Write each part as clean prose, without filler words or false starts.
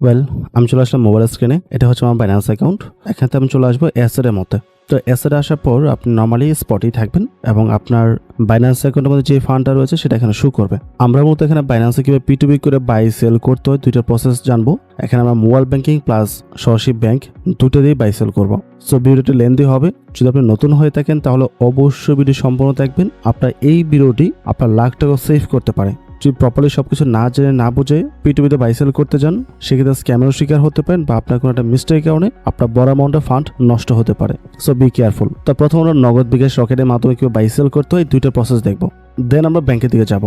Well, আমি চলে আসলাম mobile স্ক্রিনে। এটা হচ্ছে আমার বাইন্যান্স অ্যাকাউন্ট। এখান থেকে আমি চলে আসবো অ্যাসেটের মধ্যে। তো অ্যাসেটে আসার পর আপনি নর্মালি স্পটেই থাকবেন এবং আপনার বাইন্যান্স অ্যাকাউন্টের মধ্যে যে ফান্ডটা রয়েছে সেটা এখানে শো করবে। আমরা মূলত এখানে বাইন্যান্সে কীভাবে P2P করে বাই সেল করতে হয় দুইটা প্রসেস জানবো। এখানে আমরা মোবাইল ব্যাংকিং প্লাস সরাসরি ব্যাংক দুটো দিয়ে বাই সেল করবো। সো ভিডিওটি লেন্দি হবে। যদি আপনি নতুন হয়ে থাকেন তাহলে অবশ্যই ভিডিও সম্পূর্ণ দেখবেন। আপনার এই ভিডিওটি আপনার লাখ টাকা সেভ করতে পারে। যদি প্রপারলি সবকিছু না জেনে না বুঝে P2P-তে বাই সেল করতে যান, সেক্ষেত্রে স্ক্যামেরও শিকার হতে পারেন বা আপনার কোনো একটা মিস্টেকের কারণে আপনার বড় অ্যামাউন্টের ফান্ড নষ্ট হতে পারে। So be careful. তো প্রথম আমরা নগদ বিকাশ রকেটের মাধ্যমে কিভাবে বাই সেল করতে হয় দুইটা প্রসেস দেখবো। দেন আমরা ব্যাংকের দিকে যাব।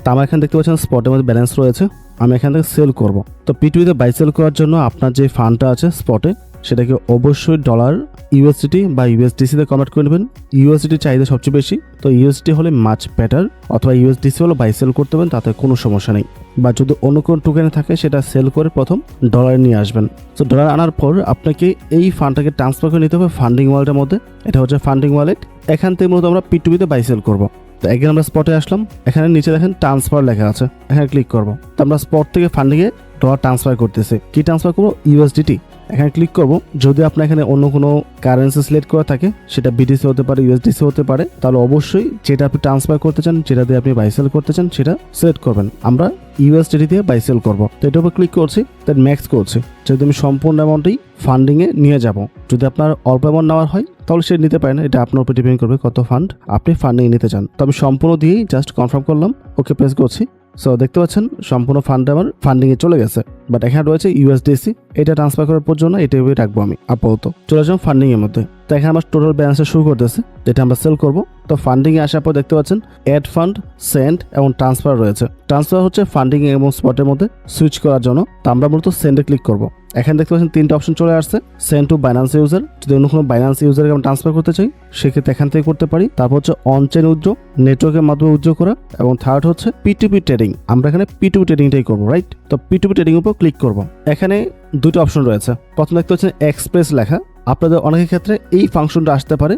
তা আমার এখানে দেখতে পাচ্ছেন স্পটের মধ্যে ব্যালেন্স রয়েছে। আমি এখান থেকে সেল করব। তো P2P-তে বাই সেল করার জন্য আপনার যে ফান্ডটা আছে স্পটে সেটাকে অবশ্যই ডলার, ইউএসডিটি বা ইউএসডিসিতে কনভার্ট করে নেবেন। ইউএসডিটি চাহিদা সবচেয়ে বেশি, তো ইউএসডি হলে মাচ বেটার, অথবা ইউএসডিসি হলে বাই সেল করতে পারেন, তাতে কোনো সমস্যা নেই। বা যদি অন্য কোনো টোকেনে থাকে সেটা সেল করে প্রথম ডলারে নিয়ে আসবেন। তো ডলার আনার পর আপনাকে এই ফান্ডটাকে ট্রান্সফার করে নিতে হবে ফান্ডিং ওয়ালেটের মধ্যে। এটা হচ্ছে ফান্ডিং ওয়ালেট। এখান থেকে মূলত আমরা P2P-তে বাই সেল করবো। তো একদিন আমরা স্পটে আসলাম, এখানে নিচে দেখেন ট্রান্সফার লেখা আছে, এখানে ক্লিক করব। তো আমরা স্পট থেকে ফান্ডিংয়ে ডলার ট্রান্সফার করতেছি। কি ট্রান্সফার করবো? ইউএসডিটি। এখানে ক্লিক করব। যদি আপনার এখানে অন্য কোনো কারেন্সি সিলেক্ট করা থাকে, সেটা বিটিসি হতে পারে, ইউএসডিসি হতে পারে, তাহলে অবশ্যই যেটা আপনি ট্রান্সফার করতে চান, যেটা দিয়ে আপনি বাই সেল করতে চান সেটা সিলেক্ট করবেন। আমরা ইউএসডিটি দিয়ে বাই সেল করবো। তো এটার উপর ক্লিক করছি, দেন ম্যাক্স করছি। যদি আমি সম্পূর্ণ অ্যামাউন্টই ফান্ডিংয়ে নিয়ে যাব। যদি আপনার অল্প অ্যামাউন্ট নেওয়ার হয় তাহলে সে নিতে পারেন, এটা আপনার উপর ডিপেন্ড করবে কত ফান্ড আপনি ফান্ডিংয়ে নিতে চান। তো আমি সম্পূর্ণ দিয়েই জাস্ট কনফার্ম করলাম, ওকে প্রেস করছি। সো দেখতে পাচ্ছেন সম্পূর্ণ ফান্ড আমার ফান্ডিংয়ে চলে গেছে। বাট এখানে রয়েছে ইউএসডিসি, এটা ট্রান্সফার করার পর জন্য এটা রাখবো আমি আপাতত। চলে যাবো ফান্ডিংয়ের মধ্যে। তো এখানে আমার টোটাল ব্যালেন্সটা শুরু করতেছে, যেটা আমরা সেল করব। তো ফান্ডিংয়ে আসার পর দেখতে পাচ্ছেন অ্যাড ফান্ড, সেন্ড এবং ট্রান্সফার রয়েছে। ট্রান্সফার হচ্ছে ফান্ডিং এবং স্পটের মধ্যে সুইচ করার জন্য। তো আমরা মূলত সেন্ডে ক্লিক করব। এখানে দেখতে পাচ্ছেন তিনটা অপশন চলে আসছে। সেন্ড টু বাইন্যান্স ইউজার, যদি অন্য কোনো বাইন্যান্স ইউজারকে আমি ট্রান্সফার করতে চাই সেক্ষেত্রে এখান থেকে করতে পারি। তারপর হচ্ছে অন চেইন উইথড্র, নেটওয়ার্কের মাধ্যমে উইথড্র করা, এবং থার্ড হচ্ছে P2P ট্রেডিং। আমরা এখানে P2P ট্রেডিংটাই করবো, রাইট? তো P2P ট্রেডিং উপর ক্লিক করব। এখানে দুটো অপশন রয়েছে। প্রথম দেখতে পাচ্ছেন এক্সপ্রেস লেখা। আপনাদের অনেকের ক্ষেত্রে এই ফাংশনটা আসতে পারে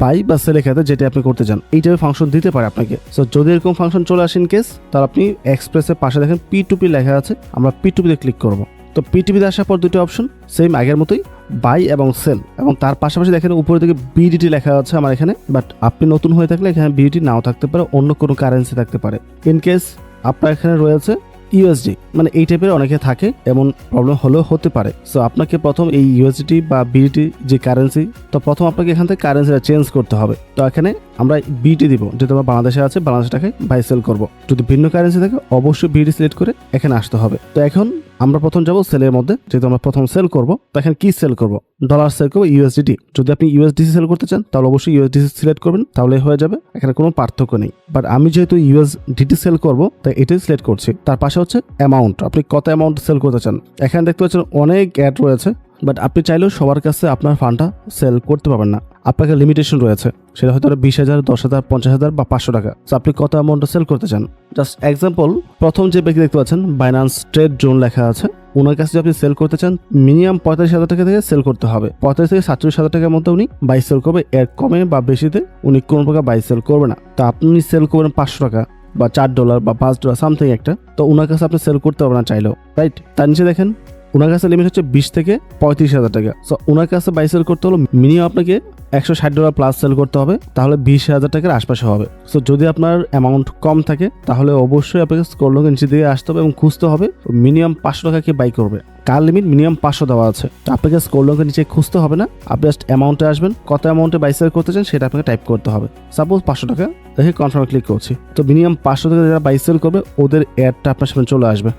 বাই বা সেলের ক্ষেত্রে, যেটা আপনি করতে চান এই টাইপের ফাংশন দিতে পারে আপনাকে। সো যদি এরকম ফাংশন চলে আসেন কেস, তাহলে আপনি এক্সপ্রেসের পাশে দেখেন P2P লেখা আছে, আমরা P2P-তে ক্লিক করব। তো P2P-তে আসার পর দুটো অপশন সেম আগের মতোই, বাই এবং সেল, এবং তার পাশাপাশি দেখেন উপরের দিকে BDT লেখা আছে আমার এখানে। বাট আপনি নতুন হয়ে থাকলে এখানে BDT নাও থাকতে পারে, অন্য কোনো কারেন্সি থাকতে পারে। ইন কেস আপনার এখানে রয়েছে ইউএসডি, মানে এই টাইপের অনেকে থাকে, এমন প্রবলেম হলেও হতে পারে। সো আপনাকে প্রথম এই ইউএসডি বা BDT যে কারেন্সি, তো প্রথম আপনাকে এখান থেকে কারেন্সিটা চেঞ্জ করতে হবে। তো এখানে আমরা BDT দিব, যেহেতু আমার বাংলাদেশে আছে, বাংলাদেশ টাকায় বাই সেল করবো। যদি ভিন্ন কারেন্সি থাকে অবশ্যই BDT সিলেক্ট করে এখানে আসতে হবে। তো এখন আমরা প্রথম যাব সেলের মধ্যে, যেহেতু আমরা প্রথম সেল করব। তো এখানে কি সেল করব? ডলার সেল করবো, ইউএসডিটি। যদি আপনি ইউএসডিসি সেল করতে চান তাহলে অবশ্যই ইউএসডিসি সিলেক্ট করবেন, তাহলে হয়ে যাবে, এখানে কোনো পার্থক্য নেই। বাট আমি যেহেতু ইউএসডিটি সেল করব তাই এটাই সিলেক্ট করছি। তার পাশে হচ্ছে অ্যামাউন্ট, আপনি কত অ্যামাউন্ট সেল করতে চান। এখানে দেখতে পাচ্ছেন অনেক অ্যাড রয়েছে, বাট আপনি চাইলেও সবার কাছে আপনার ফান্ডটা সেল করতে পারবেন না। আপনাকে লিমিটেশন রয়েছে, সেটা হয়তো 20,000, 10,000, 50,000 বা 500 টাকা। সো আপনি কত অ্যামাউন্ট সেল করতে চান। জাস্ট এক্সাম্পল, প্রথম যে ব্যক্তি দেখতে পাচ্ছেন বাইন্যান্স ট্রেড জোন লেখা আছে, ওনার কাছে যদি আপনি সেল করতে চান মিনিমাম 45,000 টাকা থেকে সেল করতে হবে। 45 থেকে 47,000 টাকার মধ্যে উনি বাই সেল করবে, এর কমে বা বেশিতে উনি কোনো প্রকার বাই সেল করবে না। তো আপনি সেল করবেন 500 টাকা বা $4 বা $5 সামথিং একটা, তো ওনার কাছে আপনি সেল করতে পারবেন না চাইলেও, রাইট? তার নিচে দেখেন ওনার কাছে লিমিট হচ্ছে 20 থেকে 35,000 টাকা। সো ওনার কাছে বাই সেল করতে হলো মিনিমাম আপনাকে $160 প্লাস সেল করতে হবে, তাহলে 20,000 টাকার আশপাশে হবে। সো যদি আপনার অ্যামাউন্ট কম থাকে তাহলে অবশ্যই আপনাকে স্ক্রল লকের নিচে দিকে আসতে হবে এবং খুঁজতে হবে মিনিমাম 500 টাকা কে বাই করবে। কার লিমিট মিনিমাম 500 দেওয়া আছে, তো আপনাকে স্ক্রল লকের নিচে খুঁজতে হবে না, আপনি জাস্ট অ্যামাউন্টে আসবেন, কত অ্যামাউন্টে বাই সেল করতে চান সেটা আপনাকে টাইপ করতে হবে। সাপোজ 500 টাকা, দেখে কনফার্ম ক্লিক করছি। তো মিনিমাম 500 টাকা যারা বাই সেল করবে ওদের অ্যাডটা আপনার সামনে চলে আসবে।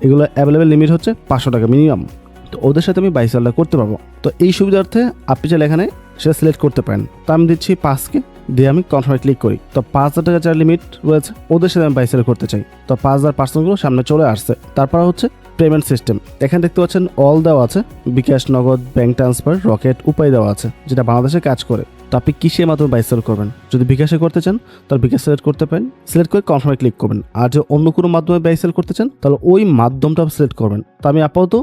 এগুলো অ্যাভেলেবেল লিমিট হচ্ছে 500 টাকা মিনিমাম। তো ওদের সাথে আমি বাই সেলটা করতে পারবো। তো এই সুবিধার্থে আপনি চাইলে এখানে সেটা সিলেক্ট করতে পারেন। তো আমি দিচ্ছি 5কে, দিয়ে আমি কনফার্মে ক্লিক করি। তো 5,000 টাকা যারা লিমিট রয়েছে ওদের সাথে আমি বাই সেল করতে চাই। তো 5,000 পার্সেন্টগুলো সামনে চলে আসছে। তারপর হচ্ছে পেমেন্ট সিস্টেম, এখানে দেখতে পাচ্ছেন অল দেওয়া আছে, বিকাশ, নগদ, ব্যাংক ট্রান্সফার, রকেট, উপায় দেওয়া আছে, যেটা বাংলাদেশে কাজ করে। তো আপনি কিসের মাধ্যমে বাই সেল করবেন? যদি বিকাশে করতে চান তাহলে বিকাশ সিলেক্ট করতে পারেন, সিলেক্ট করে কনফার্মে ক্লিক করবেন। আর যে অন্য কোনো মাধ্যমে বাই সেল করতে চান তাহলে ওই মাধ্যমটা সিলেক্ট করবেন। তো আমি আপাতত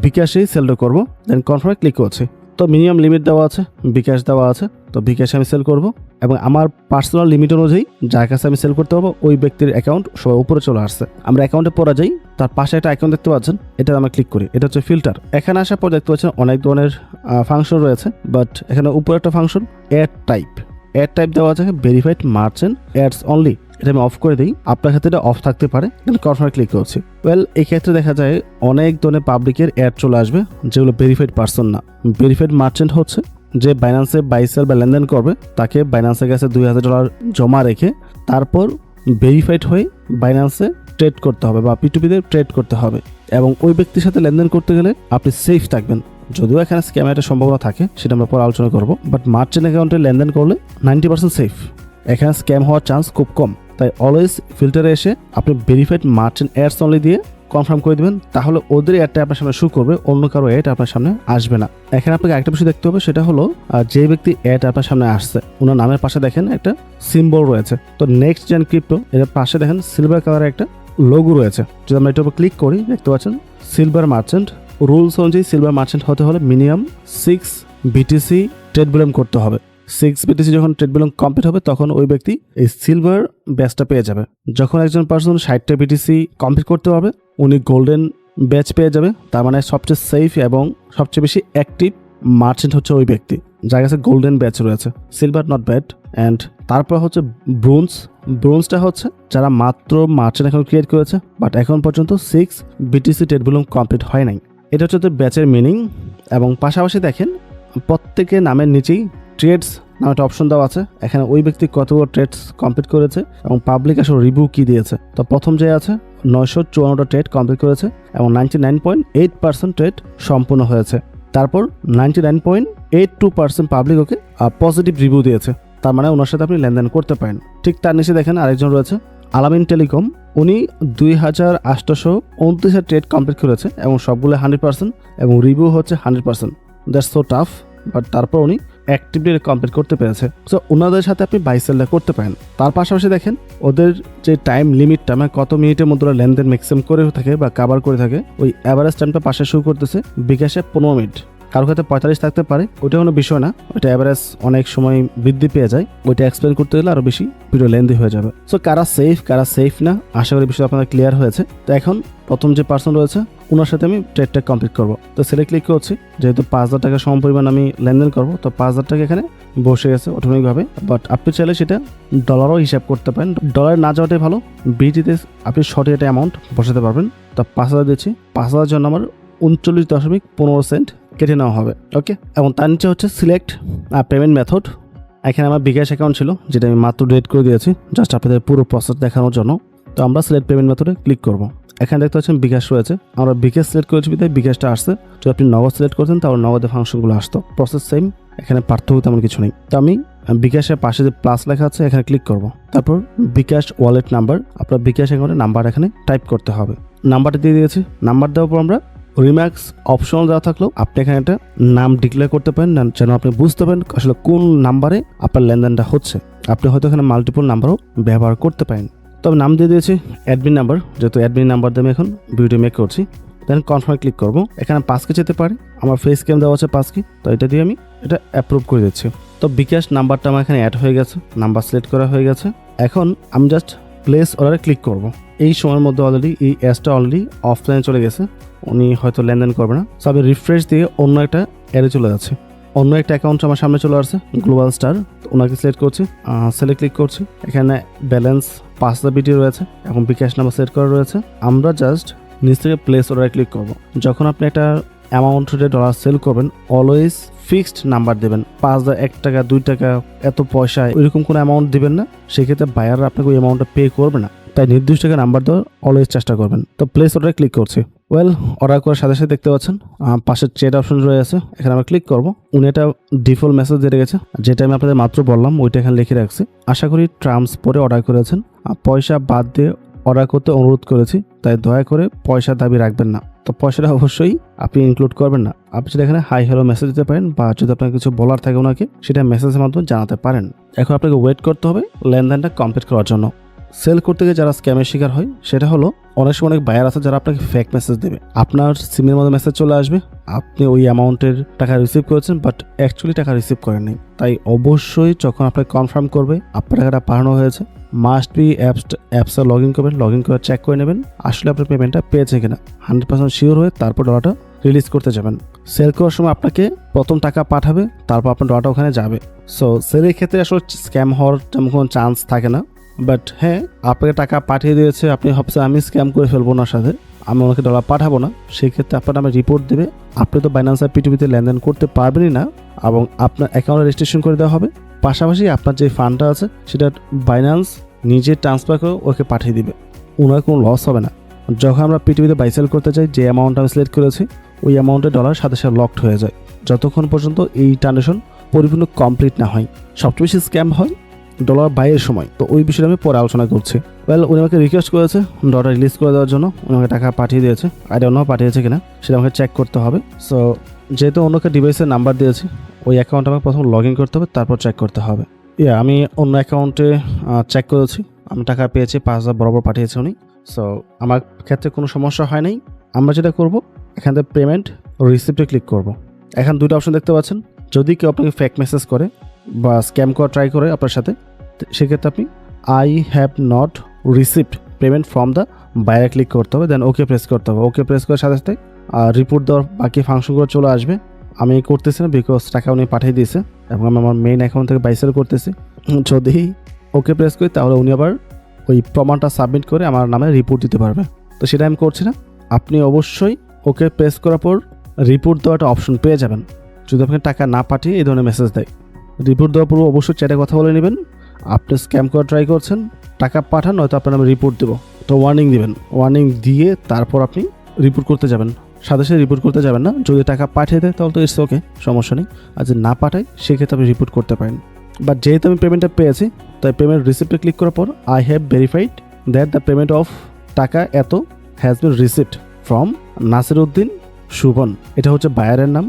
বিকাশেই সেলটা করবো, দেন কনফার্মে ক্লিক করছি। তো মিনিমাম লিমিট দেওয়া আছে, বিকাশ দেওয়া আছে। তো বিকাশে আমি সেল করব এবং আমার পার্সোনাল লিমিট অনুযায়ী যার কাছে আমি সেল করতে পারবো ওই ব্যক্তির অ্যাকাউন্ট সবাই উপরে চলে আসছে। আমরা অ্যাকাউন্টে পড়া যাই, তার পাশে একটা অ্যাকাউন্ট দেখতে পাচ্ছেন, এটা আমরা ক্লিক করি। এটা হচ্ছে ফিল্টার। এখানে আসার পর দেখতে পাচ্ছেন অনেক ধরনের ফাংশন রয়েছে, বাট এখানে উপরে একটা ফাংশন অ্যাড টাইপ দেওয়া আছে ভেরিফাইড মার্চেন্ট অ্যাডস অনলি। এটা আমি অফ করে দিই, আপনার ক্ষেত্রে এটা অফ থাকতে পারে। কনফার্ম ক্লিক করছি। এই ক্ষেত্রে দেখা যায় অনেক ধরনের পাবলিকের অ্যাড চলে আসবে যেগুলো ভেরিফাইড পার্সন না। ভেরিফাইড মার্চেন্ট হচ্ছে যে বাইন্যান্সে বাই সেল বা লেনদেন করবে, তাকে বাইন্যান্সের কাছে $2000 জমা রেখে তারপর ভেরিফাইড হয়ে বাইন্যান্সে ট্রেড করতে হবে বা P2P-তে ট্রেড করতে হবে। এবং ওই ব্যক্তির সাথে লেনদেন করতে গেলে আপনি সেফ থাকবেন। যদিও এখানে স্ক্যামের একটা সম্ভাবনা থাকে, সেটা আমরা পরে আলোচনা করব, বাট মার্চেন্ট অ্যাকাউন্টে লেনদেন করলে 90% সেফ। এখানে স্ক্যাম হওয়ার চান্স খুব কম। তাই অলওয়েজ ফিল্টারে এসে আপনি ভেরিফাইড মার্চেন্ট অ্যাডস অনলি দিয়ে কনফার্ম করে দেবেন, তাহলে ওদের অ্যাডটা আপনার সামনে শো করবে, অন্য কারো অ্যাড আপনার সামনে আসবে না। এখানে আপনাকে একটা বিষয় দেখতে হবে, সেটা হলো যে ব্যক্তি অ্যাড আপনার সামনে আসছে ওনার নামের পাশে দেখেন একটা সিম্বল রয়েছে। তো নেক্সট জেন ক্রিপ্টো এর পাশে দেখেন সিলভার কালারের একটা লোগো রয়েছে। যদি আমরা এটার উপর ক্লিক করি দেখতে পাচ্ছেন সিলভার মার্চেন্ট। রুলস অনুযায়ী সিলভার মার্চেন্ট হতে হলে মিনিমাম 6 BTC ট্রেড ভলিউম করতে হবে। 6 BTC যখন ট্রেড ভলিউম কমপ্লিট হবে তখন ওই ব্যক্তি এই সিলভার ব্যাচটা পেয়ে যাবে। যখন একজন পার্সন 60টা BTC কমপ্লিট করতে পারবে উনি গোল্ডেন ব্যাচ পেয়ে যাবে। তার মানে সবচেয়ে সেফ এবং সবচেয়ে বেশি অ্যাক্টিভ মার্চেন্ট হচ্ছে ওই ব্যক্তি যার কাছে গোল্ডেন ব্যাচ রয়েছে। Silver not bad. অ্যান্ড তারপর হচ্ছে ব্রোঞ্জটা হচ্ছে যারা মাত্র মার্চেন্ট এখন ক্রিয়েট করেছে বাট এখন পর্যন্ত 6 BTC ট্রেড ভলিউম কমপ্লিট হয় নাই। এটা হচ্ছে তো ব্যাচের মিনিং। এবং পাশাপাশি দেখেন প্রত্যেকের নামের নিচেই ট্রেডস নামে একটা অপশন দেওয়া আছে। এখানে ওই ব্যক্তি কতগুলো ট্রেডস কমপ্লিট করেছে এবং পাবলিক আসলে রিভিউ কি দিয়েছে। তো প্রথম যে আছে 954টা ট্রেড কমপ্লিট করেছে এবং 99.8% ট্রেড সম্পূর্ণ হয়েছে। তারপর 99.82% পাবলিক ওকে পজিটিভ রিভিউ দিয়েছে। তার মানে ওনার সাথে আপনি লেনদেন করতে পারেন। ঠিক তার নিচে দেখেন আরেকজন রয়েছে আলামিন টেলিকম। উনি 2829 ট্রেড কমপ্লিট করেছে এবং সবগুলো 100% এবং রিভিউ হচ্ছে 100%। দ্যাটস সো টাফ, বাট তারপর উনি অ্যাক্টিভলি কমপ্লিট করতে পেরেছে। সো ওনাদের সাথে আপনি বাই সেলটা করতে পারেন। তার পাশাপাশি দেখেন ওদের যে টাইম লিমিটটা মানে কত মিনিটের মধ্যে ওরা লেনদেন ম্যাক্সিমাম করে থাকে বা কাভার করে থাকে, ওই অ্যাভারেজ টাইমটা পাশে শুরু করতেছে বিকাশে 15 মিনিট। কারো ক্ষেত্রে 45 থাকতে পারে, ওইটা কোনো বিষয় না। ওইটা অ্যাভারেজ অনেক সময় বৃদ্ধি পেয়ে যায়। ওইটা এক্সপ্লেন করতে গেলে আরও বেশি ভিডিও লেন্দি হয়ে যাবে। সো কারা সেফ না আশা করি বিষয়টা আপনাদের ক্লিয়ার হয়েছে। তো এখন প্রথম যে পার্সন রয়েছে ওনার সাথে আমি ট্রেডটা কমপ্লিট করবো। তো সেটা ক্লিক করছি। যেহেতু 5000 টাকা সম পরিমাণ আমি লেনদেন করবো, তো 5000 টাকা এখানে বসে গেছে অটোমেটিকভাবে। বাট আপনি চাইলে সেটা ডলারও হিসাব করতে পারেন। ডলার না যাওয়াটাই ভালো, বিটিতে আপনি সঠিক একটা অ্যামাউন্ট বসাতে পারবেন। তো 5000 দিচ্ছি। 5000 জন্য আমার 39.15 কেটে নেওয়া হবে। ওকে, এবং তার নিচে হচ্ছে সিলেক্ট পেমেন্ট মেথড। এখানে আমার বিকাশ অ্যাকাউন্ট ছিল যেটা আমি মাত্র ডিলিট করে দিয়েছি জাস্ট আপনাদের পুরো প্রসেস দেখানোর জন্য। তো আমরা সিলেক্ট পেমেন্ট মেথডে ক্লিক করব। এখানে দেখতে পাচ্ছেন বিকাশ রয়েছে, আমরা বিকাশ সিলেক্ট করেছি বিধায় বিকাশটা আসছে। যদি আপনি নগদ সিলেক্ট করতেন তাহলে নগদের ফাংশনগুলো আসতো। প্রসেস সেম, এখানে পার্থক্য তেমন কিছু নেই। তো আমি বিকাশের পাশে যে প্লাস লেখা আছে এখানে ক্লিক করব। তারপর বিকাশ ওয়ালেট নাম্বার, আপনার বিকাশ অ্যাকাউন্টের নাম্বার এখানে টাইপ করতে হবে। নাম্বারটা দিয়ে দিয়েছি। নাম্বার দেওয়ার পর আমরা রিম্যাক্স অপশনাল দেওয়া থাকলেও আপনি এখানে একটা নাম ডিক্লেয়ার করতে পারেন যেন আপনি বুঝতে পারেন আসলে কোন নাম্বারে আপনার লেনদেনটা হচ্ছে। আপনি হয়তো এখানে মাল্টিপল নাম্বারও ব্যবহার করতে পারেন। তবে নাম দিয়ে দিয়েছি অ্যাডমিন নাম্বার, যেহেতু অ্যাডমিন নাম্বার দিয়ে আমি এখন ভিডিও মেক করছি। দেন কনফার্ম ক্লিক করব। এখানে 5K যেতে পারে, আমার ফেস ক্যাম দেওয়া আছে 5K, তো এটা দিয়ে আমি এটা অ্যাপ্রুভ করে দিচ্ছি। তো বিকাশ নাম্বারটা আমার এখানে অ্যাড হয়ে গেছে, নাম্বার সিলেক্ট করা হয়ে গেছে। এখন আমি জাস্ট প্লেস অর্ডারে ক্লিক করব। এই সময়ের মধ্যে অলরেডি এই অ্যাডটা অলরেডি অফলাইনে চলে গেছে, উনি হয়তো লেনদেন করবে না। সো আমি রিফ্রেশ দিয়ে অন্য একটা অ্যাডে চলে যাচ্ছে। অন্য একটা অ্যাকাউন্ট আমার সামনে চলে আসছে গ্লোবাল স্টার, ওনাকে সিলেক্ট করছি, সেলে ক্লিক করছি। এখানে ব্যালেন্স 5000 BT রয়েছে এবং বিকাশ নাম্বার সিলেক্ট করা রয়েছে। আমরা জাস্ট নিচ থেকে প্লেস অর্ডারে ক্লিক করব। যখন আপনি একটা অ্যামাউন্ট ডলার সেল করবেন অলওয়েজ ফিক্সড নাম্বার দেবেন। 5000, 1 টাকা, 2 টাকা, এত পয়সা ওইরকম কোনো অ্যামাউন্ট দিবেন না। সেক্ষেত্রে বায়াররা আপনাকে ওই অ্যামাউন্টটা পে করবে না। তাই নির্দিষ্ট টাকা নাম্বার দেওয়ার অলওয়েজ চেষ্টা করবেন। তো প্লেস অর্ডারে ক্লিক করছি। অর্ডার করার সাথে সাথে দেখতে পাচ্ছেন পাশের চেট অপশন রয়েছে, এখানে আমরা ক্লিক করব। উনি একটা ডিফল্ট মেসেজ দিয়ে রেখেছে যেটা আমি আপনাদের মাত্র বললাম, ওইটা এখানে লিখে রাখছি। আশা করি টার্মস পরে অর্ডার করেছেন। পয়সা বাদ দিয়ে অর্ডার করতে অনুরোধ করেছি, তাই দয়া করে পয়সা দাবি রাখবেন না। তো পয়সাটা অবশ্যই আপনি ইনক্লুড করবেন না। আপনি যদি এখানে হাই হ্যালো মেসেজ দিতে পারেন বা যদি আপনার কিছু বলার থাকে ওনাকে সেটা মেসেজের মাধ্যমে জানাতে পারেন। এখন আপনাকে ওয়েট করতে হবে লেনদেনটা কমপ্লিট করার জন্য। সেল করতে গিয়ে যারা স্ক্যামের শিকার হয় সেটা হলো অনেক সময় অনেক বায়ার আছে যারা আপনাকে ফেক মেসেজ দেবে। আপনার সিমের মধ্যে মেসেজ চলে আসবে আপনি ওই অ্যামাউন্টের টাকা রিসিভ করেছেন, বাট অ্যাকচুয়ালি টাকা রিসিভ করেননি। তাই অবশ্যই যখন আপনাকে কনফার্ম করবে আপনার টাকাটা পাঠানো হয়েছে, মাস্ট বি অ্যাপসে লগ ইন করবেন, লগ ইন করে চেক করে নেবেন আসলে আপনার পেমেন্টটা পেয়েছে কিনা। 100% শিওর হয়ে তারপর ডলারটা রিলিজ করতে যাবেন। সেল করার সময় আপনাকে প্রথম টাকা পাঠাবে, তারপর আপনার ডলারটা ওখানে যাবে। সো সেলের ক্ষেত্রে আসলে স্ক্যাম হওয়ার তেমন কোনো চান্স থাকে না। বাট হ্যাঁ, আপনাকে টাকা পাঠিয়ে দিয়েছে, আপনি ভাবছেন আমি স্ক্যাম করে ফেলবো ওনার সাথে, আমি ওনাকে ডলার পাঠাবো না, সেই ক্ষেত্রে আপনার নামে রিপোর্ট দেবে। আপনি তো বাইন্যান্স আর পিটুপিতে লেনদেন করতে পারবেনই না এবং আপনার অ্যাকাউন্টে রেজিস্ট্রেশন করে দেওয়া হবে। পাশাপাশি আপনার যে ফান্ডটা আছে সেটা বাইন্যান্স নিজে ট্রান্সফার করে ওকে পাঠিয়ে দিবে, ওনার কোনো লস হবে না। যখন আমরা পিটিভিতে বাই সেল করতে যাই, যে অ্যামাউন্ট আমি সিলেক্ট করেছি ওই অ্যামাউন্টে ডলার সাথে সাথে লকড হয়ে যায় যতক্ষণ পর্যন্ত এই ট্রানজাকশন পরিপূর্ণ কমপ্লিট না হয়। সবচেয়ে বেশি স্ক্যাম হয় ডলার বাইয়ের সময়, তো ওই বিষয়ে আমি পরে আলোচনা করছি। উনি আমাকে রিকোয়েস্ট করেছে ডলার রিলিজ করে দেওয়ার জন্য, উনি আমাকে টাকা পাঠিয়ে দিয়েছে। আই ডোন্ট নো পাঠিয়েছে কিনা, সেটা আমাকে চেক করতে হবে। সো যেহেতু অন্যকে ডিভাইসের নাম্বার দিয়েছি, ওই অ্যাকাউন্টে আমাকে প্রথম লগ ইন করতে হবে, তারপর চেক করতে হবে। আমি অন্য অ্যাকাউন্টে চেক করেছি, আমি টাকা পেয়েছি, 5,000 বরাবর পাঠিয়েছে উনি। সো আমার ক্ষেত্রে কোনো সমস্যা হয় নাই। আমরা যেটা করব, এখান থেকে পেমেন্ট রিসিপ্টে ক্লিক করব। এখন দুটো অপশন দেখতে পাচ্ছেন। যদি কেউ আপনাকে ফেক মেসেজ করে বা স্ক্যাম করা ট্রাই করে আপনার সাথে, সেক্ষেত্রে আপনি I have not received payment from the buyer click করতে হবে, দেন ওকে প্রেস করতে হবে। ওকে প্রেস করার সাথে সাথে রিপোর্ট দেওয়ার বাকি ফাংশনগুলো চলে আসবে। আমি করতেছি না বিকজ টাকা উনি পাঠিয়ে দিয়েছে এবং আমি আমার মেইন অ্যাকাউন্ট থেকে বাই সেল করতেছি। যদি ওকে প্রেস করি তাহলে উনি আবার ওই প্রমাণটা সাবমিট করে আমার নামে রিপোর্ট দিতে পারবে, তো সেটা আমি করছি না। আপনি অবশ্যই ওকে প্রেস করার পর রিপোর্ট দেওয়ার একটা অপশন পেয়ে যাবেন। যদি আপনি টাকা না পাঠিয়ে এই ধরনের মেসেজ দেয়, রিপোর্ট দেওয়ার পর অবশ্যই চ্যাটে কথা বলে নেবেন আপনি স্ক্যাম করা ট্রাই করছেন, টাকা পাঠান, নয়তো আপনার নামে রিপোর্ট দেবো। তো ওয়ার্নিং দিবেন, ওয়ার্নিং দিয়ে তারপর আপনি রিপোর্ট করতে যাবেন। সাথে সাথে রিপোর্ট করতে যাবেন না। যদি টাকা পাঠিয়ে দেয় তাহলে তো ইটস ওকে, সমস্যা নেই। আর যদি না পাঠায় সেক্ষেত্রে আপনি রিপোর্ট করতে পারেন। বাট যেহেতু আমি পেমেন্টটা পেয়েছি, তাই পেমেন্ট রিসিপ্টে ক্লিক করার পর I have verified that the payment of টাকা এত has been receipt from Nasiruddin Shovan. এটা হচ্ছে বায়ারের নাম।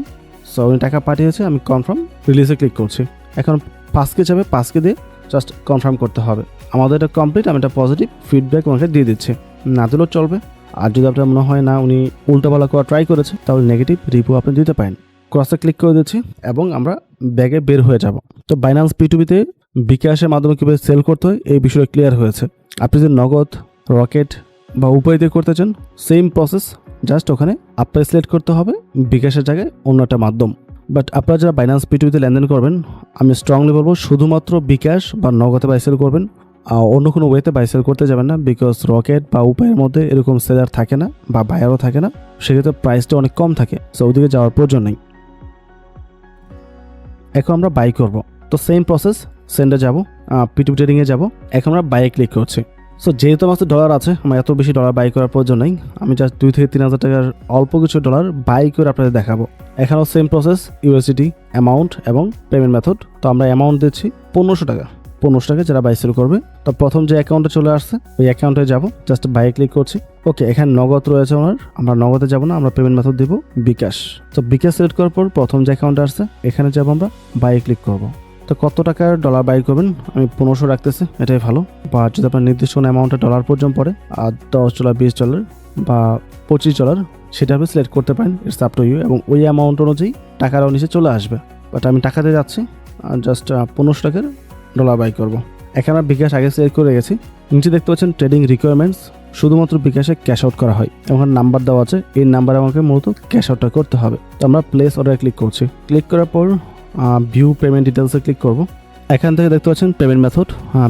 সো উনি টাকা পাঠিয়েছে, আমি কনফার্ম রিলিজে ক্লিক করছি। এখন 5K যাবে, 5K দিয়ে জাস্ট কনফার্ম করতে হবে আমাদের এটা কমপ্লিট। আমি এটা পজিটিভ ফিডব্যাক ওনাকে দিয়ে দিচ্ছি, না দিলেও চলবে। আর যদি আপনার মনে হয় না উনি উল্টাপাল্টা করা ট্রাই করেছে, তাহলে নেগেটিভ রিভিউ আপনি দিতে পারেন। ক্রসে ক্লিক করে দিচ্ছি এবং আমরা ব্যাগে বের হয়ে যাব। তো বাইন্যান্স পিটুপিতে বিকাশের মাধ্যমে কীভাবে সেল করতে হয় এই বিষয়ে ক্লিয়ার হয়েছে। আপনি যদি নগদ, রকেট বা উপায় দিয়ে করতে চান, সেম প্রসেস, জাস্ট ওখানে আপনাকে সিলেক্ট করতে হবে বিকাশের জায়গায় অন্য একটা মাধ্যম। বাট আপনারা যারা বাইন্যান্স পিটুপিতে লেনদেন করবেন, আমি স্ট্রংলি বলবো শুধুমাত্র বিকাশ বা নগদে বাই সেল করবেন, অন্য কোনো ওয়েতে বাই সেল করতে যাবেন না। বিকজ রকেট বা উপায়ের মধ্যে এরকম সেলার থাকে না বা বায়ারও থাকে না, সেক্ষেত্রে প্রাইসটা অনেক কম থাকে। সো ওদিকে যাওয়ার প্রয়োজন নেই। এখন আমরা বাই করব, তো সেম প্রসেস, সেন্ডে যাব, পিটুপি ট্রেডিংয়ে যাব। এখন আমরা বাইয়ে ক্লিক করছি। সো যেহেতু আমার ডলার আছে, আমার এত বেশি ডলার বাই করার প্রয়োজন নেই। আমি জাস্ট 2 থেকে 3,000 টাকার অল্প কিছু ডলার বাই করে আপনাদের দেখাবো। এখানেও সেম প্রসেস, ইউএসডি অ্যামাউন্ট এবং পেমেন্ট মেথড। তো আমরা অ্যামাউন্ট দিচ্ছি 1500 টাকা। 1500 টাকা যারা বাই সেল করবে, তো প্রথম যে অ্যাকাউন্টে চলে আসছে ওই অ্যাকাউন্টে যাব, জাস্ট বাই ক্লিক করছি। ওকে, এখানে নগদ রয়েছে ওনার, আমরা নগদে যাব না, আমরা পেমেন্ট মেথড দিব বিকাশ। তো বিকাশ সিলেক্ট করার পর প্রথম যে অ্যাকাউন্টে আসছে এখানে যাব, আমরা বাই ক্লিক করব। তো কত টাকার ডলার বাই করবেন, আমি 1500 রাখতেছি, এটাই ভালো। বা যদি আপনার নির্দিষ্ট কোনো অ্যামাউন্টে ডলার পর্যন্ত পড়ে, আর $10, $20 বা $25, সেটা আপনি সিলেক্ট করতে পারেন, ইটস আপ টু ইউ। এবং ওই অ্যামাউন্ট অনুযায়ী টাকারও নিচে চলে আসবে। বাট আমি টাকাতে যাচ্ছি, জাস্ট 1500 টাকার ডলার বাই করব। এখানে বিকাশ আগে সিলেক্ট করে গেছি। নিচে দেখতে পাচ্ছেন ট্রেডিং রিকোয়ারমেন্টস, শুধুমাত্র বিকাশে ক্যাশ আউট করা হয় এবং নাম্বার দেওয়া আছে, এই নাম্বারে আমাকে মূলত ক্যাশ আউটটা করতে হবে। তো আমরা প্লেস অর্ডারে ক্লিক করছি। ক্লিক করার পর ভিউ পেমেন্ট ডিটেলসে ক্লিক করব। এখান থেকে দেখতে পাচ্ছেন পেমেন্ট মেথড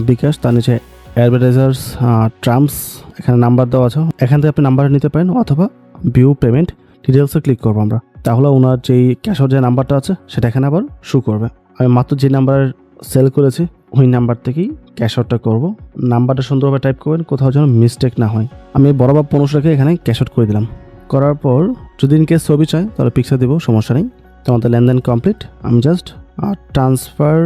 বিকাশ, তার নিচে অ্যাডভার্টাইজার্স টার্মস, এখানে নাম্বার দেওয়া আছে। এখান থেকে আপনি নাম্বার নিতে পারেন অথবা ভিউ পেমেন্ট ডিটেলসে ক্লিক করবো আমরা, তাহলে ওনার যেই ক্যাশ আউট যে নাম্বারটা আছে সেটা এখানে আবার শো করবে। আমি মাত্র যে নাম্বার সেল করেছি ওই নাম্বার থেকেই ক্যাশ আউটটা করবো। নাম্বারটা সুন্দরভাবে টাইপ করবেন, কোথাও যেন মিস্টেক না হয়। আমি বরাবর 1500 টাকা এখানে ক্যাশ আউট করে দিলাম। করার পর যদি ইনকেস ছবি চাই তাহলে পিকচার দেবো, সমস্যা নেই। তো আমাদের লেনদেন কমপ্লিট। আমি জাস্ট ট্রান্সফার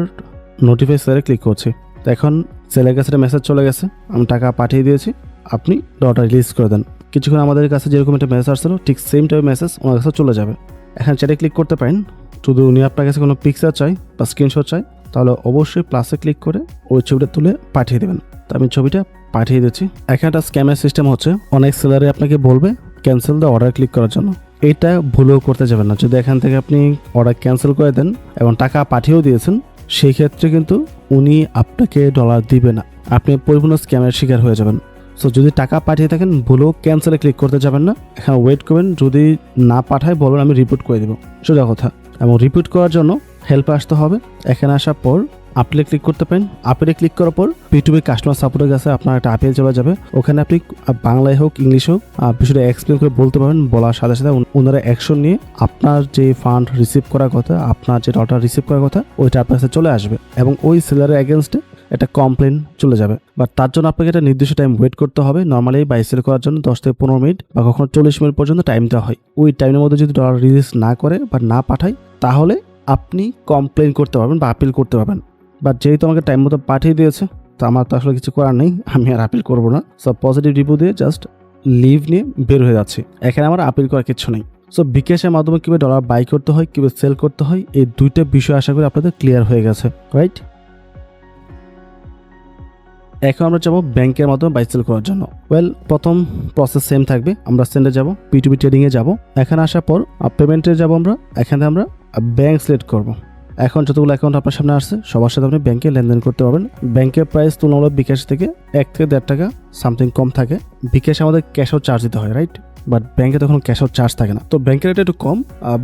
নোটিফাই সেলে ক্লিক করছি। তো এখন সেলের কাছে মেসেজ চলে গেছে, আমি টাকা পাঠিয়ে দিয়েছি, আপনি ডলারটা রিলিজ করে দেন। কিছুক্ষণ আমাদের কাছে যেরকম একটা মেসেজ আসছিল ঠিক সেম টাইপের মেসেজ ওনার কাছে চলে যাবে। এখন চ্যাটে ক্লিক করতে পারেন। যদি উনি আপনার কাছে কোনো পিকচার চাই বা স্ক্রিনশট চাই, তাহলে অবশ্যই প্লাসে ক্লিক করে ওই ছবিটা তুলে পাঠিয়ে দেবেন। তো আমি ছবিটা পাঠিয়ে দিচ্ছি। এখানে একটা স্ক্যামের সিস্টেম হচ্ছে, অনেক সেলারে আপনাকে বলবে ক্যান্সেল দ্য অর্ডার ক্লিক করার জন্য। এটা ভুলেও করতে যাবেন না। যদি এখান থেকে আপনি অর্ডার ক্যান্সেল করে দেন এবং টাকা পাঠিয়েও দিয়েছেন, সেই ক্ষেত্রে কিন্তু উনি আপনাকে ডলার দিবে না, আপনি পরিপূর্ণ স্ক্যামের শিকার হয়ে যাবেন। সো যদি টাকা পাঠিয়ে থাকেন ভুলেও ক্যান্সেলে ক্লিক করতে যাবেন না, এখানে ওয়েট করবেন। যদি না পাঠায় বলুন আমি রিপোর্ট করে দেবো, সোজা কথা। এবং রিপোর্ট করার জন্য হেল্পে আসতে হবে। এখানে আসার পর আপেলে ক্লিক করতে পারেন। আপেলে ক্লিক করার পর পিটুপি কাস্টমার সাপোর্টের কাছে আপনার একটা আপেল চলে যাবে। ওখানে আপনি বাংলায় হোক ইংলিশ হোক বিষয়টা এক্সপ্লেন করে বলতে পারবেন। বলার সাথে সাথে ওনারা অ্যাকশন নিয়ে আপনার যে ফান্ড রিসিভ করার কথা, আপনার যে অর্ডার রিসিভ করার কথা, ওইটা আপনার কাছে চলে আসবে এবং ওই সেলারের এগেনস্টে একটা কমপ্লেন চলে যাবে। বাট তার জন্য আপনাকে একটা নির্দিষ্ট টাইম ওয়েট করতে হবে। নর্মালি বাই সেল করার জন্য 10 থেকে 15 মিনিট বা কখনো 40 মিনিট পর্যন্ত টাইম দেওয়া হয়। ওই টাইমের মধ্যে যদি ডলার রিলিজ না করে বা না পাঠায়, তাহলে আপনি কমপ্লেন করতে পারবেন বা আপিল করতে পারবেন। বাট যেহেতু আমাকে টাইম মতো পাঠিয়ে দিয়েছে, তো আমার তো আসলে কিছু করার নেই, আমি আর আপিল করবো না। সব পজিটিভ রিভিউ দিয়ে জাস্ট লিভ নিয়ে বের হয়ে যাচ্ছি। এখানে আমার আপিল করার কিছু নেই। সো বিকাশের মাধ্যমে কীভাবে ডলার বাই করতে হয়, কীভাবে সেল করতে হয়, এই দুইটা বিষয় আশা করি আপনাদের ক্লিয়ার হয়ে গেছে, রাইট? এখন আমরা যাবো ব্যাংকের মাধ্যমে বাই সেল করার জন্য। প্রথম প্রসেস সেম থাকবে। আমরা সেন্ডে যাব, পিটুপি ট্রেডিংয়ে যাব। এখানে আসার পর পেমেন্টে যাব আমরা। এখানে আমরা ব্যাংক সিলেক্ট করব। এখন যতগুলো অ্যাকাউন্ট আপনার সামনে আসছে সবার সাথে আপনি ব্যাংকে লেনদেন করতে পারবেন। ব্যাংকের প্রাইস তুলনামূলক বিকাশ থেকে 1 থেকে 1.5 টাকা সামথিং কম থাকে। বিকাশে আমাদের ক্যাশ আউট চার্জ দিতে হয়, রাইট? বাট ব্যাংকে তখন ক্যাশ আউট চার্জ থাকে না। তো ব্যাংকের রেট একটু কম,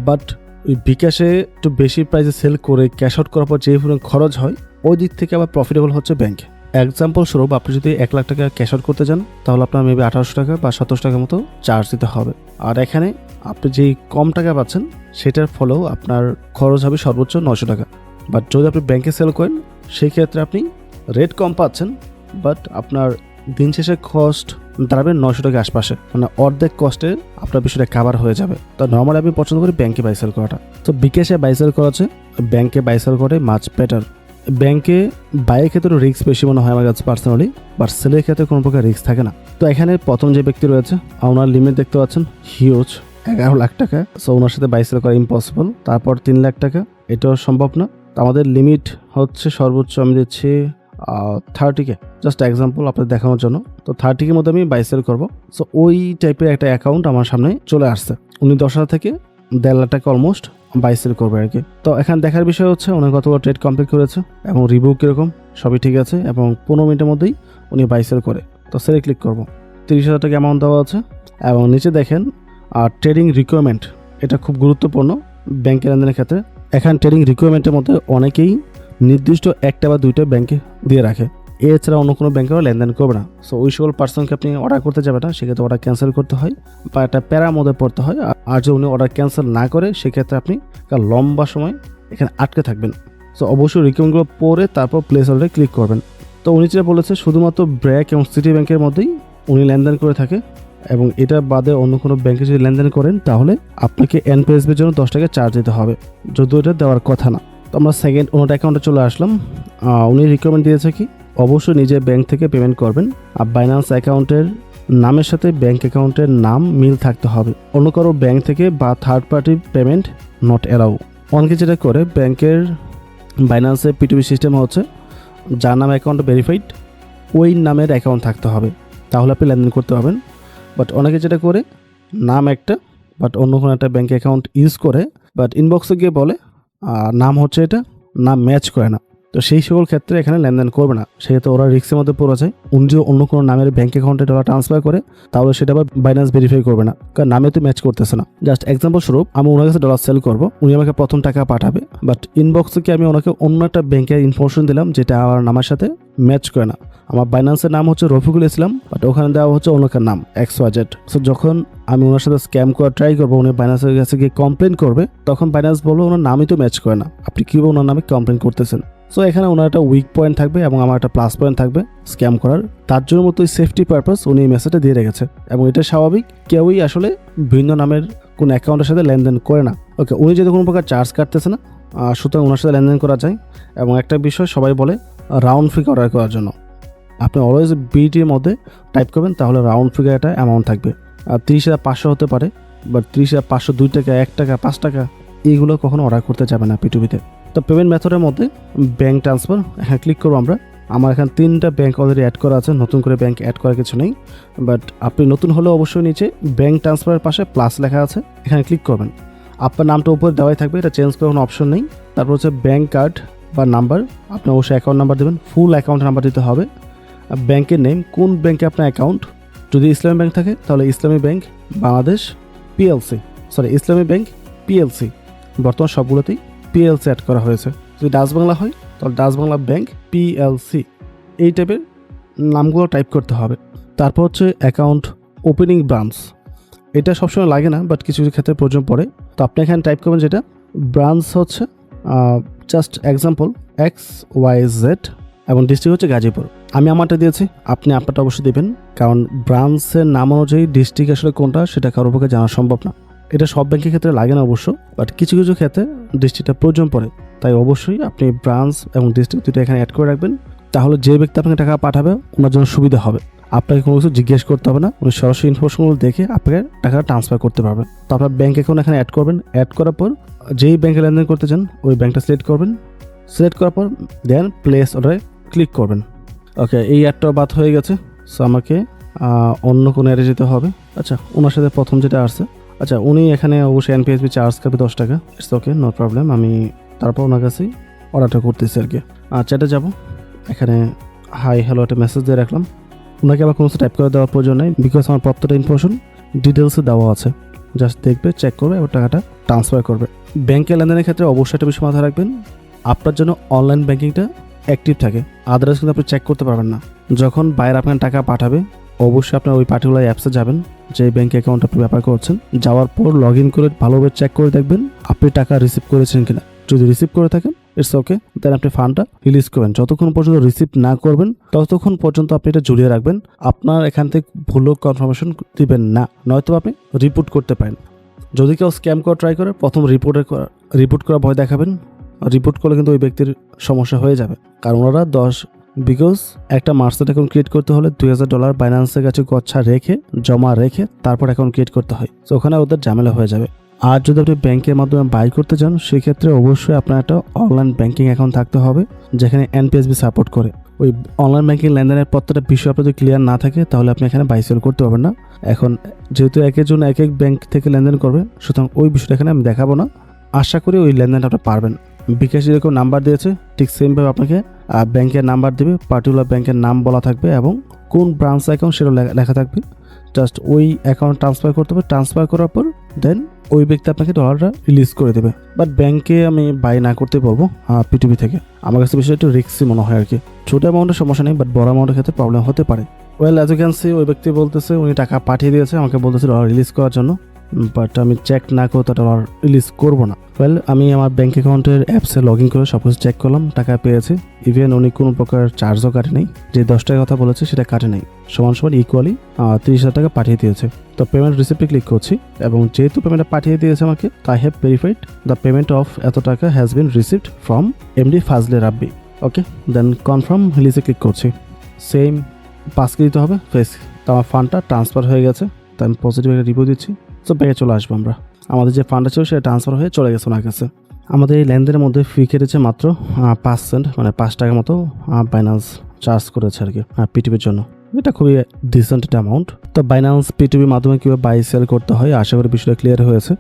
বাট ওই বিকাশে একটু বেশি প্রাইসে সেল করে ক্যাশ আউট করার পর যে পরিমাণ খরচ হয়, ওই দিক থেকে আবার প্রফিটেবল হচ্ছে ব্যাংকে। এক্সাম্পল স্বরূপ আপনি যদি 1 লাখ টাকা ক্যাশ আউট করতে চান, তাহলে আপনার মেবি 1800 টাকা বা 1700 টাকার মতো চার্জ দিতে হবে। আর এখানে আপনি যেই কম টাকা পাচ্ছেন সেটার ফলেও আপনার খরচ হবে সর্বোচ্চ 900 টাকা। বাট যদি আপনি ব্যাংকে সেল করেন, সেই ক্ষেত্রে আপনি রেট কম পাচ্ছেন, বাট আপনার দিন শেষে কস্ট দাঁড়াবে 900 টাকা আশপাশে, মানে অর্ধেক কস্টে আপনার বিষয়টা কাভার হয়ে যাবে। তো নর্মালি আমি পছন্দ করি ব্যাংকে বাই সেল করাটা। তো বিকাশে বাই সেল করা আছে, ব্যাংকে বাই সেল করে মাছ বেটার। ব্যাংকে বাইয়ের ক্ষেত্রে রিস্ক বেশি মনে হয় আমার কাছে পার্সোনালি, বাট সেলের ক্ষেত্রে কোনো প্রকার রিস্ক থাকে না। তো এখানে প্রথম যে ব্যক্তি রয়েছে, ওনার লিমিট দেখতে পাচ্ছেন হিউজ 11 লাখ টাকা। সো ওনার সাথে বাই সেল করা ইম্পসিবল। তারপর 3 লাখ টাকা, এটাও সম্ভব না। আমাদের লিমিট হচ্ছে সর্বোচ্চ আমি দিচ্ছি 30K, জাস্ট এক্সাম্পল আপনাদের দেখানোর জন্য। তো 30K মধ্যে আমি বাই সেল করবো। সো ওই টাইপের একটা অ্যাকাউন্ট আমার সামনে চলে আসছে। উনি 10,000 থেকে 1.5 লাখ টাকা অলমোস্ট বাই সেল করবে আর কি। তো এখানে দেখার বিষয় হচ্ছে উনি কতগুলো ট্রেড কমপ্লিট করেছে এবং রিভিউ কীরকম, সবই ঠিক আছে এবং 15 মিনিটের মধ্যেই উনি বাই সেল করে। তো সেলে ক্লিক করবো। 30,000 টাকা অ্যামাউন্ট দেওয়া আছে এবং নিচে দেখেন ট্রেডিং রিকোয়ারমেন্ট, এটা খুব গুরুত্বপূর্ণ ব্যাংকের লেনদেনের ক্ষেত্রে। এখানে ট্রেডিং রিকোয়ারমেন্টের মধ্যে অনেকেই নির্দিষ্ট 1টা বা 2টা ব্যাংকে দিয়ে রাখে, এছাড়া অন্য কোনো ব্যাংকেও লেনদেন করবে না। সো ওই সকল পার্সনকে আপনি অর্ডার করতে যাবেন না, সেক্ষেত্রে অর্ডার ক্যান্সেল করতে হয় বা একটা প্যারার মধ্যে পড়তে হয়। আর যদি উনি অর্ডার ক্যান্সেল না করে, সেক্ষেত্রে আপনি লম্বা সময় এখানে আটকে থাকবেন। সো অবশ্যই রিকমেন্ডগুলো পড়ে তারপর প্লেস অর্ডারে ক্লিক করবেন। তো উনি যেটা বলেছে শুধুমাত্র ব্র্যাক এবং সিটি ব্যাংকের মধ্যেই উনি লেনদেন করে থাকে এবং এটা বাদে অন্য কোনো ব্যাংকে যদি লেনদেন করেন, তাহলে আপনাকে এনপিএসবির জন্য 10 টাকা চার্জ দিতে হবে, যদিও এটা দেওয়ার কথা না। তো আমরা সেকেন্ড ওনার অ্যাকাউন্টে চলে আসলাম। উনি রিকমেন্ড দিয়েছে কি অবশ্যই নিজের ব্যাংক থেকে পেমেন্ট করবেন, আর বাইন্যান্স অ্যাকাউন্টের নামের সাথে ব্যাংক অ্যাকাউন্টের নাম মিল থাকতে হবে। অন্য কারো ব্যাংক থেকে বা third party payment not allow. অনেকে যেটা করে ব্যাংকের বাইন্যান্সের পিটুপি সিস্টেম হচ্ছে যার নাম অ্যাকাউন্ট ভেরিফাইড ওই নামের অ্যাকাউন্ট থাকতে হবে, তাহলে আপনি লেনদেন করতে পারবেন। বাট অনেকে যেটা করে নাম একটা বাট অন্য কোনো একটা ব্যাংক অ্যাকাউন্ট ইউজ করে, বাট ইনবক্সে গিয়ে বলে নাম হচ্ছে এটা, নাম ম্যাচ করে না। তো সেই সকল ক্ষেত্রে এখানে লেনদেন করবে না, সেক্ষেত্রে ওরা রিস্কের মধ্যে পড়ে যায়। উনি যদি অন্য কোনো নামের ব্যাংক অ্যাকাউন্টে ডলার ট্রান্সফার করে, তাহলে সেটা আবার বাইন্যান্স ভেরিফাই করবে না, কারণ নামে তো ম্যাচ করতেছে না। জাস্ট এক্সাম্পল স্বরূপ আমি ওনার কাছে ডলার সেল করবো, উনি আমাকে প্রথম টাকা পাঠাবে, বাট ইনবক্সে কি আমি ওনাকে অন্য একটা ব্যাংকের ইনফরমেশন দিলাম যেটা আমার নামের সাথে ম্যাচ করে না। আমার বাইন্যান্সের নাম হচ্ছে রফিকুল ইসলাম, বাট ওখানে দেওয়া হচ্ছে অন্য একটা নাম XYZ। সো যখন আমি ওনার সাথে স্ক্যাম করা ট্রাই করবো, উনি বাইন্যান্সের কাছে গিয়ে কমপ্লেন করবে, তখন বাইন্যান্স বলবো ওনার নামই তো ম্যাচ করে না, আপনি কীভাবে ওনার নামে কমপ্লেন করতেছেন। সো এখানে ওনার একটা উইক পয়েন্ট থাকবে এবং আমার একটা প্লাস পয়েন্ট থাকবে স্ক্যাম করার। তার জন্য মতো সেফটি পারপাস উনি এই মেসেজটা দিয়ে রেখেছে এবং এটা স্বাভাবিক, কেউই আসলে ভিন্ন নামের কোন অ্যাকাউন্টের সাথে লেনদেন করে না। ওকে, উনি যদি কোনো প্রকার চার্জ কাটতেছে না, সুতরাং ওনার সাথে লেনদেন করা যায়। এবং একটা বিষয় সবাই বলে রাউন্ড ফিগার অর্ডার করার জন্য আপনি অলওয়েজ বিটির মধ্যে টাইপ করবেন, তাহলে রাউন্ড ফিগার একটা অ্যামাউন্ট থাকবে। 30,500 হতে পারে, বাট 30,500 2 টাকা 1 টাকা 5 টাকা এইগুলো কখনো অর্ডার করতে যাবে না পিটুপিতে। তো পেমেন্ট মেথডের মধ্যে ব্যাঙ্ক ট্রান্সফার, হ্যাঁ ক্লিক করবো আমরা। আমার এখানে 3টা ব্যাংক অলরেডি অ্যাড করা আছে, নতুন করে ব্যাংক অ্যাড করার কিছু নেই। বাট আপনি নতুন হলে অবশ্যই নিচে ব্যাংক ট্রান্সফারের পাশে প্লাস লেখা আছে, এখানে ক্লিক করবেন। আপনার নামটা উপরে দেওয়াই থাকবে, এটা চেঞ্জ করার কোনো অপশন নেই। তারপর হচ্ছে ব্যাংক কার্ড বা নাম্বার, আপনি অবশ্যই অ্যাকাউন্ট নাম্বার দেবেন, ফুল অ্যাকাউন্ট নাম্বার দিতে হবে। ব্যাংকের নেম, কোন ব্যাংকে আপনার অ্যাকাউন্ট, যদি ইসলামী ব্যাংক থাকে তাহলে ইসলামী ব্যাংক বাংলাদেশ পিএলসি, ইসলামী ব্যাংক পিএলসি, বর্তমান সবগুলোতেই পিএলসি অ্যাড করা হয়েছে। যদি ডাচ বাংলা হয় তাহলে ডাচ বাংলা ব্যাংক পিএলসি, এই টাইপের নামগুলো টাইপ করতে হবে। তারপর হচ্ছে অ্যাকাউন্ট ওপেনিং ব্রাঞ্চ, এটা সবসময় লাগে না, বাট কিছু কিছু ক্ষেত্রে প্রয়োজন পড়ে। তো আপনি এখানে টাইপ করবেন যেটা ব্রাঞ্চ হচ্ছে জাস্ট এক্সাম্পল XYZ এবং ডিস্ট্রিক্ট হচ্ছে গাজীপুর। আমি আমারটা দিয়েছি, আপনি আপনারটা অবশ্যই দেবেন, কারণ ব্রাঞ্চের নাম অনুযায়ী ডিস্ট্রিক্ট আসলে কোনটা সেটা কারোর পক্ষে জানা সম্ভব না। এটা সব ব্যাংকের ক্ষেত্রে লাগে না অবশ্য, বাট কিছু কিছু ক্ষেত্রে ডিস্ট্রিক্টটা প্রয়োজন পড়ে। তাই অবশ্যই আপনি ব্রাঞ্চ এবং ডিস্ট্রিক্ট দুটো এখানে অ্যাড করে রাখবেন, তাহলে যে ব্যক্তি আপনাকে টাকা পাঠাবে ওনার জন্য সুবিধা হবে। আপনাকে কোনো কিছু জিজ্ঞেস করতে হবে না, উনি সরাসরি ইনফরমেশনগুলো দেখে আপনাকে টাকা ট্রান্সফার করতে পারবেন। তো আপনার ব্যাংক অ্যাকাউন্ট এখানে অ্যাড করবেন, অ্যাড করার পর যেই ব্যাংকে লেনদেন করতে চান ওই ব্যাংকটা সিলেক্ট করবেন, সিলেক্ট করার পর দেন প্লেস অর্ডারে ক্লিক করবেন। ওকে, এই অ্যাডটা বাদ হয়ে গেছে। সো আমাকে অন্য কোনো অ্যাডে যেতে হবে। আচ্ছা, ওনার সাথে প্রথম যেটা আসছে, আচ্ছা উনি এখানে অবশ্যই এনপিএসবি চার্জ করবে 10 টাকা, ইটস ওকে, নো প্রবলেম। আমি তারপর ওনার কাছেই অর্ডারটা করতেছি আর কি। চ্যাটে যাব, এখানে হাই হ্যালো একটা মেসেজ দিয়ে রাখলাম। ওনাকে আবার কোনো টাইপ করে দেওয়ার প্রয়োজন নেই, বিকজ আমার প্রত্যেকটা ইনফরমেশন ডিটেলসে দেওয়া আছে। জাস্ট দেখবে, চেক করবে এবং টাকাটা ট্রান্সফার করবে। ব্যাংকে লেনদেনের ক্ষেত্রে অবশ্যই একটা বিষয় মাথায় রাখবেন, আপনার জন্য অনলাইন ব্যাংকিংটা অ্যাক্টিভ থাকে, আদারওয়াইজ কিন্তু আপনি চেক করতে পারবেন না। যখন বাইরে আপনার টাকা পাঠাবে অবশ্যই আপনার ওই পার্টিকুলার অ্যাপসে যাবেন, যে ব্যাংক অ্যাকাউন্ট আপনি ব্যবহার করছেন, যাওয়ার পর লগ ইন করে ভালোভাবে চেক করে দেখবেন আপনি টাকা রিসিভ করেছেন কিনা। যদি রিসিভ করে থাকেন ইটস ওকে, দেন আপনি ফান্ডটা রিলিজ করবেন। যতক্ষণ পর্যন্ত রিসিভ না করবেন ততক্ষণ পর্যন্ত আপনি এটা ঝুলিয়ে রাখবেন, আপনার এখান থেকে ভুলও কনফার্মেশন দিবেন না, নয়তো আপনি রিপোর্ট করতে পারেন। যদি কেউ স্ক্যাম করা ট্রাই করে প্রথম রিপোর্ট করা ভয় দেখাবেন, রিপোর্ট করলে কিন্তু ওই ব্যক্তির সমস্যা হয়ে যাবে, কারণ ওরা বিকজ একটা মার্চেন্ট অ্যাকাউন্ট ক্রিয়েট করতে হলে $2000 বাইন্যান্সের কাছে গচ্ছা রেখে জমা রেখে তারপর অ্যাকাউন্ট ক্রিয়েট করতে হয়, তো ওখানে ওদের ঝামেলা হয়ে যাবে। আর যদি আপনি ব্যাংকের মাধ্যমে বাই করতে চান সেক্ষেত্রে অবশ্যই আপনার একটা অনলাইন ব্যাংকিং অ্যাকাউন্ট থাকতে হবে যেখানে এনপিএসবি সাপোর্ট করে। ওই অনলাইন ব্যাংকিং লেনদেনের প্রত্যেকটা বিষয় আপনার যদি ক্লিয়ার না থাকে তাহলে আপনি এখানে বাই সেল করতে পারবেন না। এখন যেহেতু একের জন্য এক এক ব্যাংক থেকে লেনদেন করবে, সুতরাং ওই বিষয়টা এখানে আমি দেখাবো না। আশা করি ওই লেনদেনটা আপনি পারবেন। বিকাশ যেরকম নাম্বার দিয়েছে ঠিক সেমভাবে আপনাকে ব্যাংকের নাম্বার দেবে, পার্টিকুলার ব্যাংকের নাম বলা থাকবে এবং কোন ব্রাঞ্চ অ্যাকাউন্ট সেটা লেখা থাকবে। জাস্ট ওই অ্যাকাউন্ট ট্রান্সফার করতে হবে, ট্রান্সফার করার পর দেন ওই ব্যক্তি আপনাকে ডলারটা রিলিজ করে দেবে। বাট ব্যাংকে আমি বাই না করতে বলবো পিটিভি থেকে, আমার কাছে বিষয়টা একটু রিস্কি মনে হয় আর কি। ছোটো অ্যামাউন্টের সমস্যা নেই, বাট বড় অ্যামাউন্টের ক্ষেত্রে প্রবলেম হতে পারে। Well as you can see ওই ব্যক্তি বলতেছে উনি টাকা পাঠিয়ে দিয়েছে, আমাকে বলতেছে ডলার রিলিজ করার জন্য, বাট আমি চেক না করে তো ডলার রিলিজ করবো না। ওয়েল আমি আমার ব্যাঙ্ক অ্যাকাউন্টের অ্যাপসে লগ ইন করে সব কিছু চেক করলাম, টাকা পেয়েছে। ইভেন উনি কোনো প্রকার চার্জও কাটে নেই, যে 10 টাকার কথা বলেছে সেটা কাটে নেই, সমান ইকুয়ালি 30,000 টাকা পাঠিয়ে দিয়েছে। তো পেমেন্ট রিসিপ্টে ক্লিক করছি এবং যেহেতু পেমেন্টটা পাঠিয়ে দিয়েছে আমাকে, I have verified the payment of এত টাকা has been received from MD Fazle Rabbi. Okay, then confirm রিলিজে ক্লিক করছি। সেম পাসকে দিতে হবে ফেস। তো আমার ফান্ডটা ট্রান্সফার হয়ে গেছে, তো আমি পজিটিভ একটা রিভিউ দিচ্ছি। তো ব্যাগে চলে আসবো আমরা, আমাদের যে ফান্ডটা ছিল সেটা ট্রান্সফার হয়ে চলে গেছে ওনার কাছে। আমাদের এই লেনদেনের মধ্যে ফি কেটেছে মাত্র 5 সেন্ট, মানে 5 টাকার মতো বাইন্যান্স চার্জ করেছে আর কি পিটিভির জন্য। এটা খুবই ডিসেন্ট একটা অ্যামাউন্ট। তো বাইন্যান্স পিটিভির মাধ্যমে কীভাবে বাই সেল করতে হয় আশা করি বিষয়টা ক্লিয়ার হয়েছে।